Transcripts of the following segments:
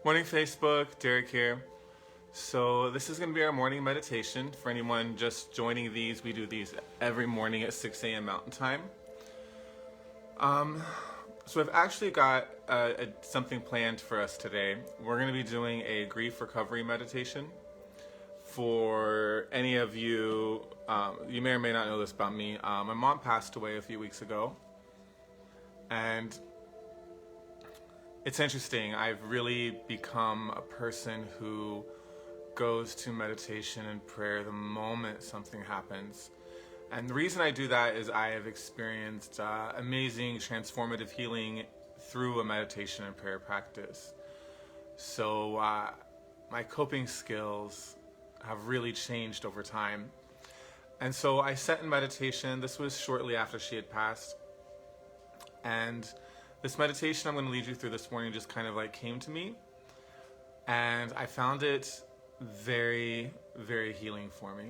Morning Facebook, Derek here. So this is going to be our morning meditation. For anyone just joining these, we do these every morning at 6 a.m. Mountain Time. So I've actually got something planned for us today. We're going to be doing a grief recovery meditation. For any of you, you may or may not know this about me. My mom passed away a few weeks ago. And it's interesting. I've really become a person who goes to meditation and prayer the moment something happens. And the reason I do that is I have experienced amazing transformative healing through a meditation and prayer practice. So my coping skills have really changed over time. And so I sat in meditation. This was shortly after she had passed. And this meditation I'm going to lead you through this morning just kind of like came to me, and I found it very, very healing for me.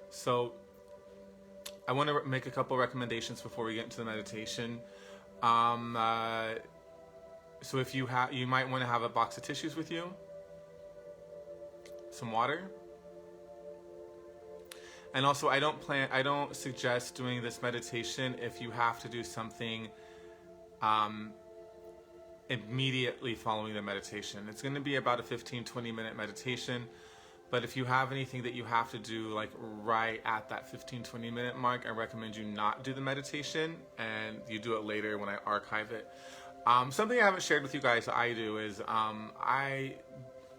So I want to make a couple recommendations before we get into the meditation. So if you might want to have a box of tissues with you, some water, and also I don't suggest doing this meditation if you have to do something immediately following the meditation. It's going to be about a 15-20 minute meditation, but if you have anything that you have to do like right at that 15-20 minute mark, I recommend you not do the meditation and you do it later when I archive it. Something I haven't shared with you guys I do is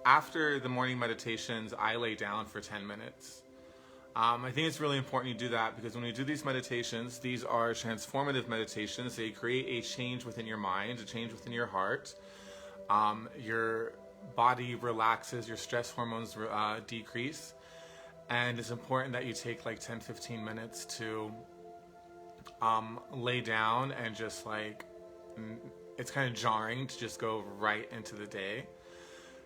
after the morning meditations I lay down for 10 minutes. I think it's really important you do that because when you do these meditations, these are transformative meditations. They create a change within your mind, a change within your heart. Your body relaxes, your stress hormones decrease. And it's important that you take like 10-15 minutes to lay down and just like, it's kind of jarring to just go right into the day.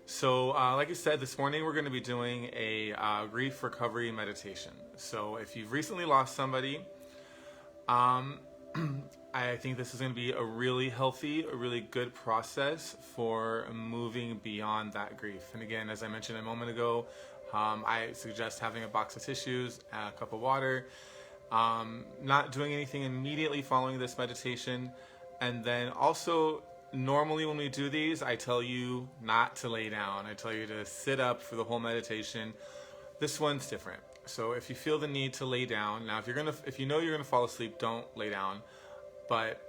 So like I said, this morning we're going to be doing a grief recovery meditation. So if you've recently lost somebody, I think this is going to be a really healthy, a really good process for moving beyond that grief. And again, as I mentioned a moment ago, I suggest having a box of tissues, a cup of water, not doing anything immediately following this meditation, and then also normally when we do these, I tell you not to lay down. I tell you to sit up for the whole meditation. This one's different. So if you feel the need to lay down, now if you know you're gonna fall asleep, don't lay down. But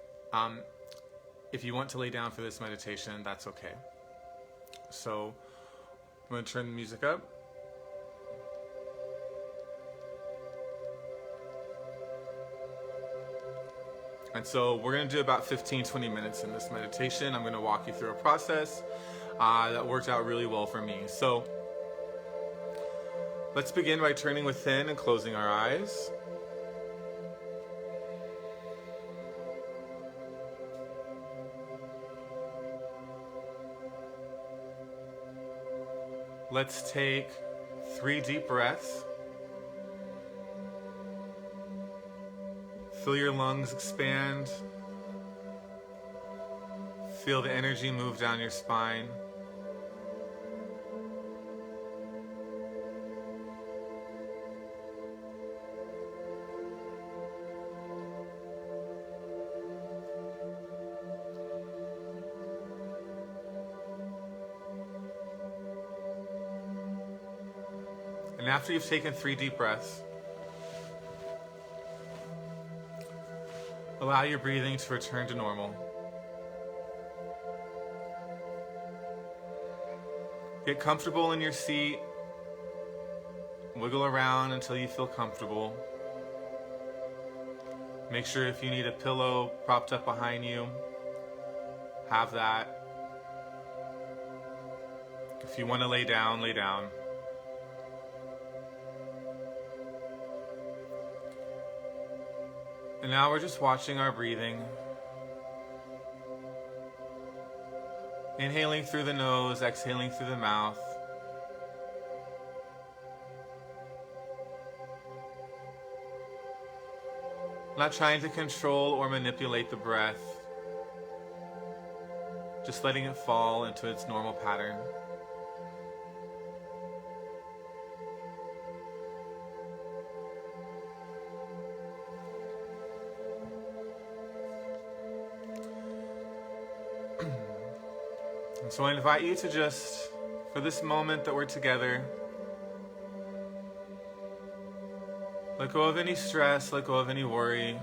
if you want to lay down for this meditation, that's okay. So I'm gonna turn the music up. And so we're going to do about 15-20 minutes in this meditation. I'm going to walk you through a process that worked out really well for me. So let's begin by turning within and closing our eyes. Let's take 3 deep breaths. Feel your lungs expand. Feel the energy move down your spine. And after you've taken 3 deep breaths, allow your breathing to return to normal. Get comfortable in your seat. Wiggle around until you feel comfortable. Make sure if you need a pillow propped up behind you, have that. If you want to lay down, lay down. And now we're just watching our breathing. Inhaling through the nose, exhaling through the mouth. Not trying to control or manipulate the breath. just letting it fall into its normal pattern. And so I invite you to just, for this moment that we're together, let go of any stress, let go of any worry.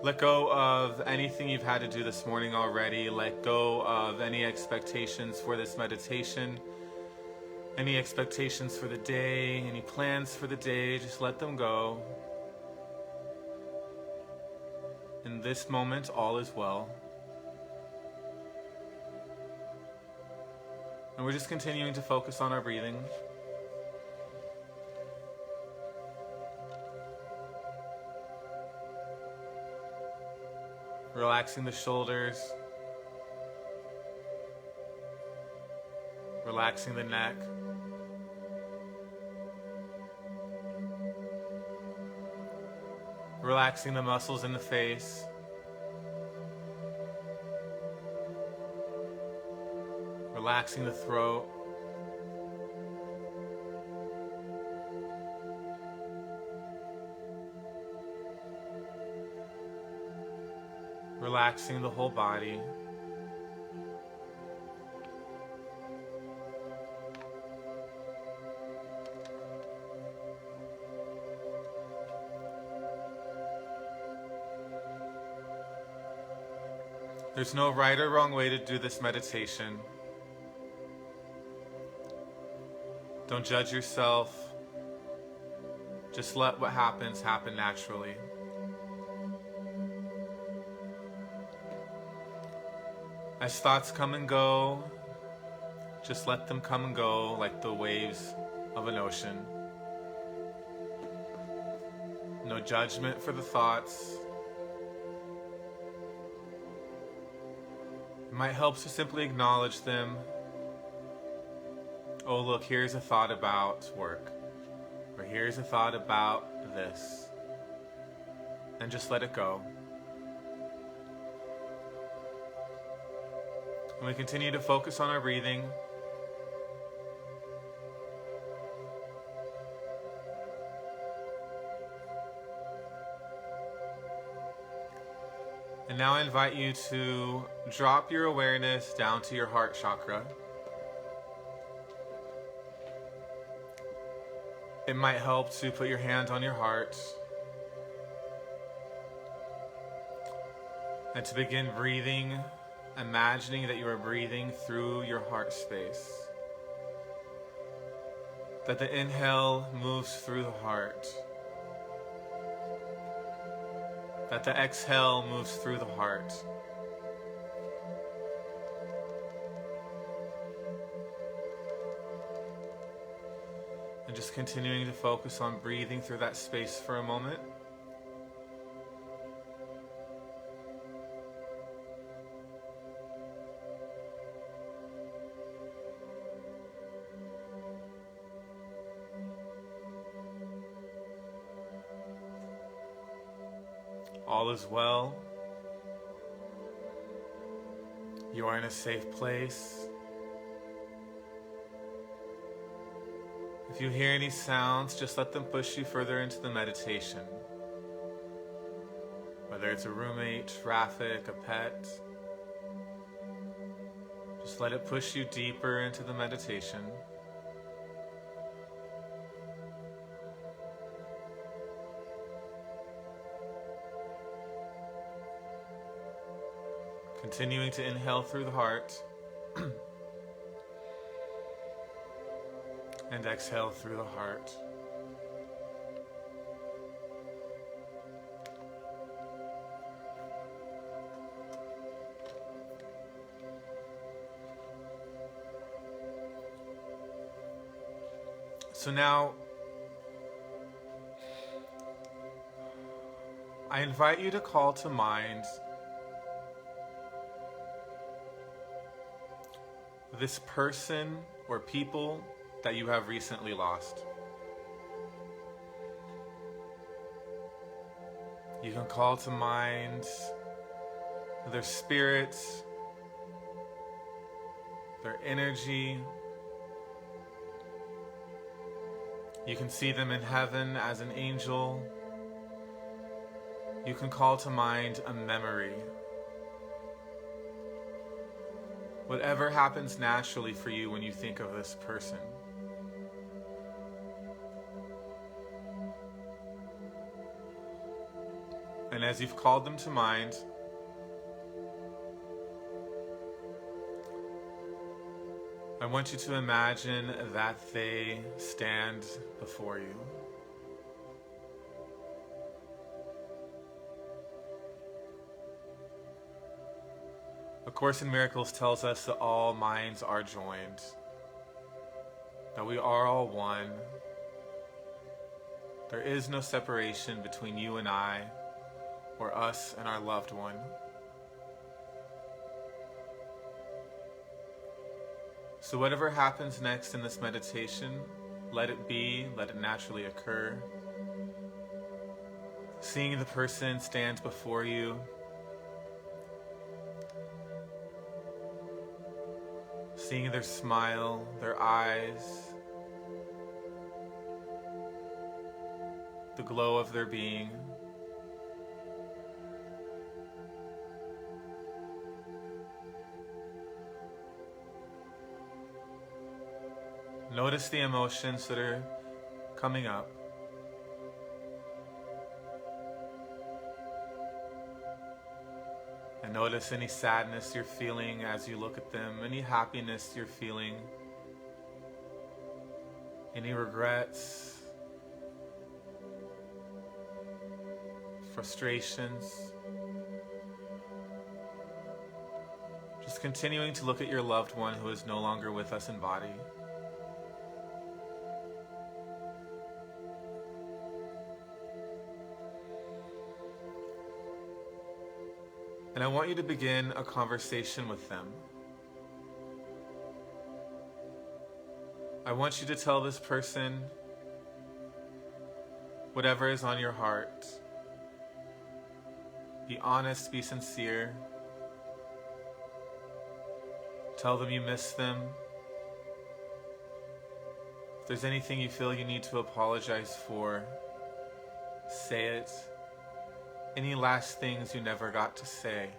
Let go of anything you've had to do this morning already. Let go of any expectations for this meditation, any expectations for the day, any plans for the day. Just let them go. In this moment, all is well. And we're just continuing to focus on our breathing. Relaxing the shoulders. Relaxing the neck. Relaxing the muscles in the face. Relaxing the throat. Relaxing the whole body. There's no right or wrong way to do this meditation. Don't judge yourself. Just let what happens happen naturally. As thoughts come and go, just let them come and go like the waves of an ocean. No judgment for the thoughts. It might help to simply acknowledge them. Oh, look, here's a thought about work. Or here's a thought about this. And just let it go. And we continue to focus on our breathing. And now I invite you to drop your awareness down to your heart chakra. It might help to put your hand on your heart and to begin breathing, imagining that you are breathing through your heart space. That the inhale moves through the heart. That the exhale moves through the heart. And just continuing to focus on breathing through that space for a moment. All is well. You are in a safe place. If you hear any sounds, just let them push you further into the meditation. Whether it's a roommate, traffic, a pet, just let it push you deeper into the meditation. Continuing to inhale through the heart and exhale through the heart. So now, I invite you to call to mind this person or people that you have recently lost. You can call to mind their spirit, their energy. You can see them in heaven as an angel. You can call to mind a memory. Whatever happens naturally for you when you think of this person. And as you've called them to mind, I want you to imagine that they stand before you. A Course in Miracles tells us that all minds are joined, that we are all one. There is no separation between you and I, or us and our loved one. So whatever happens next in this meditation, let it be, let it naturally occur. Seeing the person stand before you, seeing their smile, their eyes, the glow of their being. Notice the emotions that are coming up. And notice any sadness you're feeling as you look at them, any happiness you're feeling, any regrets, frustrations. Just continuing to look at your loved one who is no longer with us in body. And I want you to begin a conversation with them. I want you to tell this person whatever is on your heart. Be honest, be sincere. Tell them you miss them. If there's anything you feel you need to apologize for, say it. Any last things you never got to say.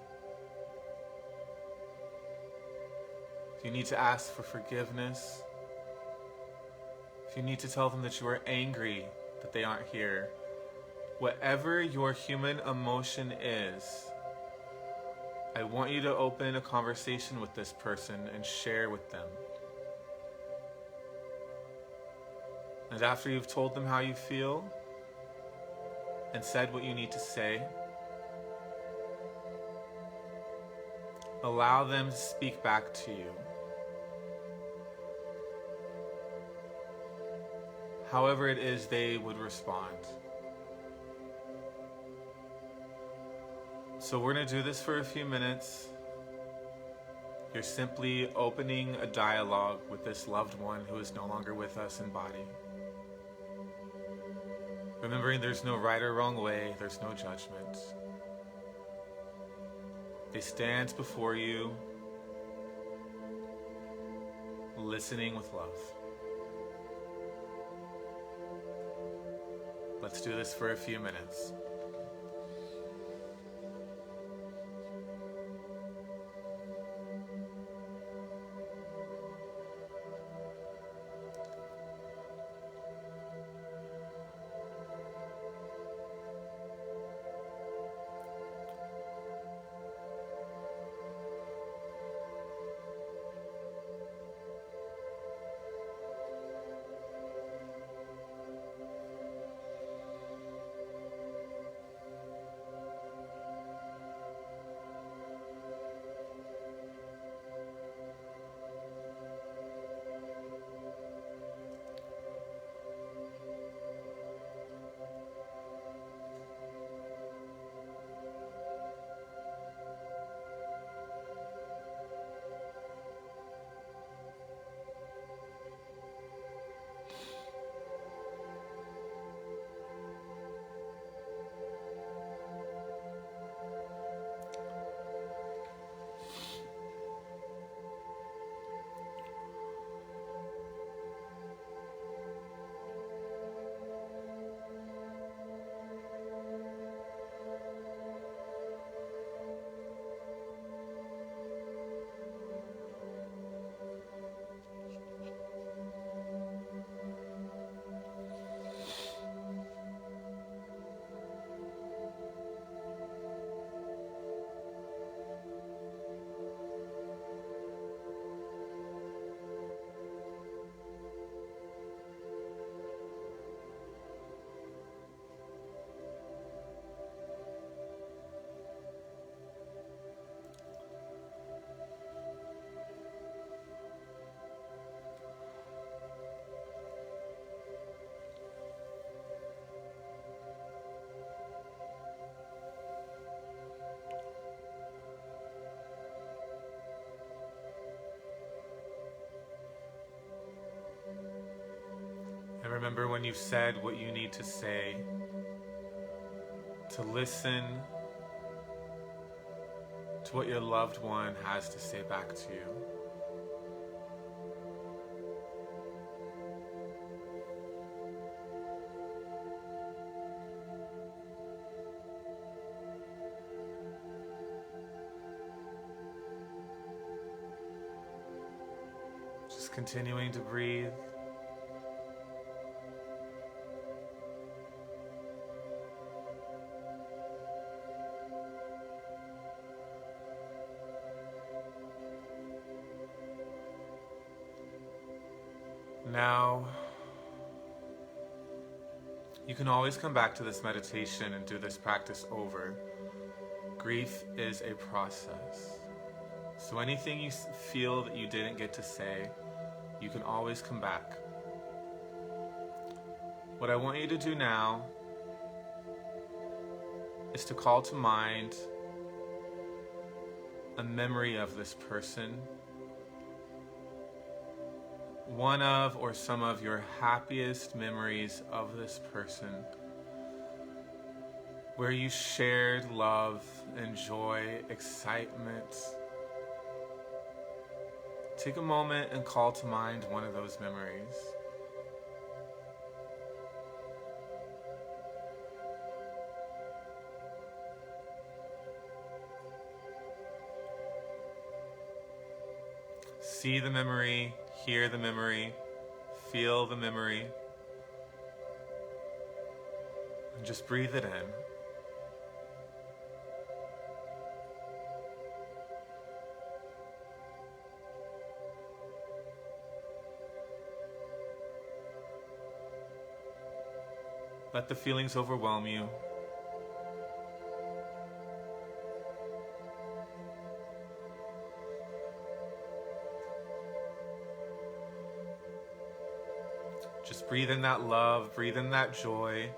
If you need to ask for forgiveness, if you need to tell them that you are angry that they aren't here, whatever your human emotion is, I want you to open a conversation with this person and share with them. And after you've told them how you feel, and said what you need to say, allow them to speak back to you. However it is they would respond. So we're going to do this for a few minutes. You're simply opening a dialogue with this loved one who is no longer with us in body. Remembering there's no right or wrong way, there's no judgment. They stand before you, listening with love. Let's do this for a few minutes. remember when you've said what you need to say, to listen to what your loved one has to say back to you. Just continuing to breathe. Now, you can always come back to this meditation and do this practice over. Grief is a process. So anything you feel that you didn't get to say, you can always come back. What I want you to do now is to call to mind a memory of this person, one of or some of your happiest memories of this person, where you shared love and joy, excitement. Take a moment and call to mind one of those memories. See the memory, hear the memory, feel the memory, and just breathe it in. Let the feelings overwhelm you. Just breathe in that love, breathe in that joy.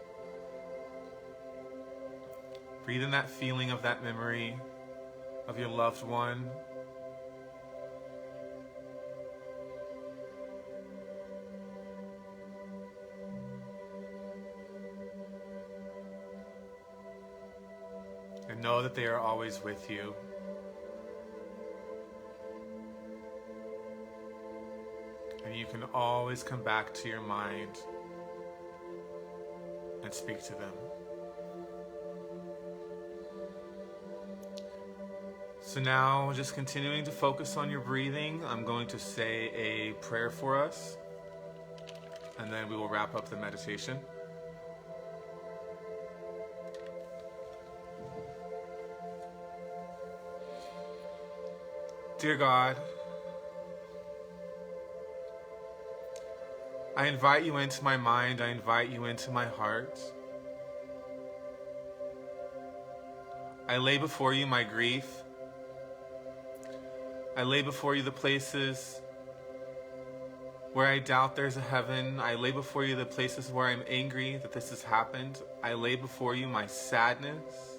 Breathe in that feeling of that memory of your loved one. And know that they are always with you. And you can always come back to your mind and speak to them. So now, just continuing to focus on your breathing, I'm going to say a prayer for us, and then we will wrap up the meditation. Dear God, I invite you into my mind, I invite you into my heart. I lay before you my grief. I lay before you the places where I doubt there's a heaven. I lay before you the places where I'm angry that this has happened. I lay before you my sadness.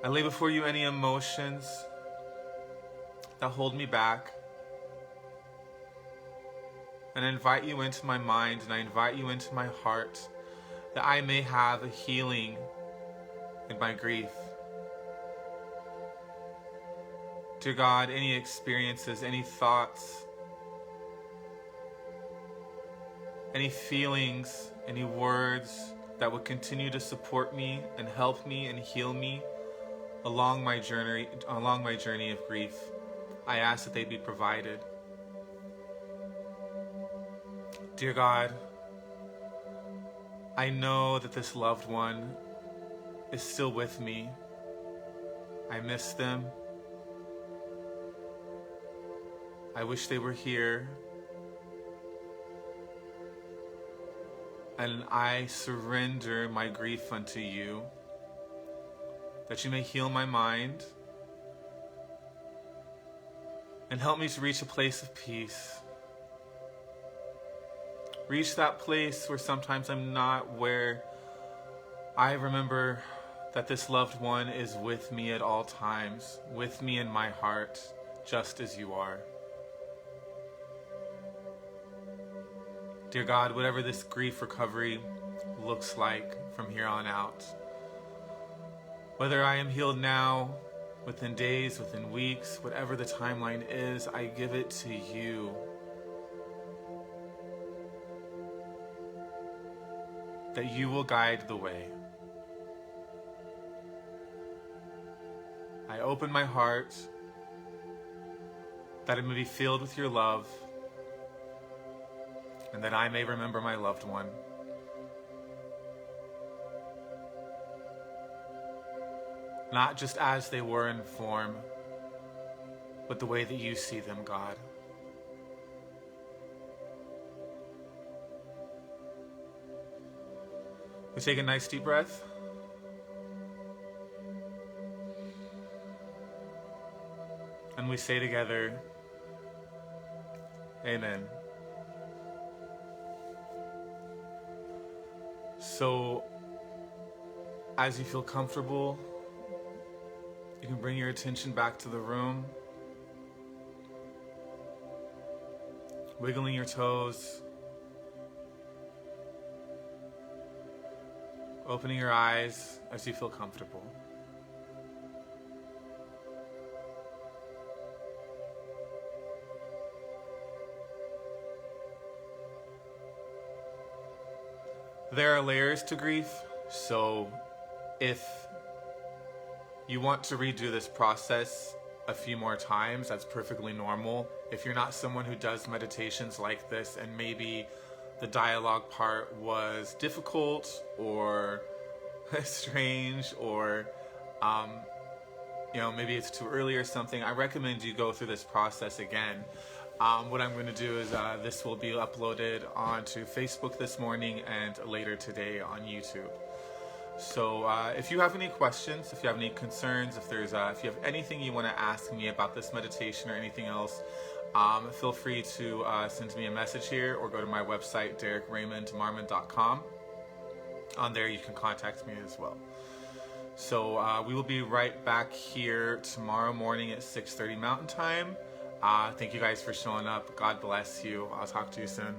I lay before you any emotions that hold me back. And I invite you into my mind and I invite you into my heart that I may have a healing in my grief. Dear God, any experiences, any thoughts, any feelings, any words that would continue to support me and help me and heal me along my journey of grief, I ask that they be provided. Dear God, I know that this loved one is still with me. I miss them. I wish they were here. And I surrender my grief unto you, that you may heal my mind and help me to reach a place of peace. Reach that place where sometimes I'm not, where I remember that this loved one is with me at all times, with me in my heart, just as you are. Dear God, whatever this grief recovery looks like from here on out, whether I am healed now, within days, within weeks, whatever the timeline is, I give it to you. That you will guide the way. I open my heart that it may be filled with your love, and that I may remember my loved one. Not just as they were in form, but the way that you see them, God. We take a nice deep breath. And we say together, Amen. So, as you feel comfortable, you can bring your attention back to the room, wiggling your toes, opening your eyes as you feel comfortable. There are layers to grief, so if you want to redo this process a few more times, that's perfectly normal. If you're not someone who does meditations like this and maybe the dialogue part was difficult or strange or maybe it's too early or something, I recommend you go through this process again. What I'm going to do is this will be uploaded onto Facebook this morning and later today on YouTube. So if you have any questions, if you have any concerns, if you have anything you want to ask me about this meditation or anything else, feel free to send me a message here or go to my website, DerekRaymondMarmon.com. On there you can contact me as well. So we will be right back here tomorrow morning at 6:30 Mountain Time. Thank you guys for showing up. God bless you. I'll talk to you soon.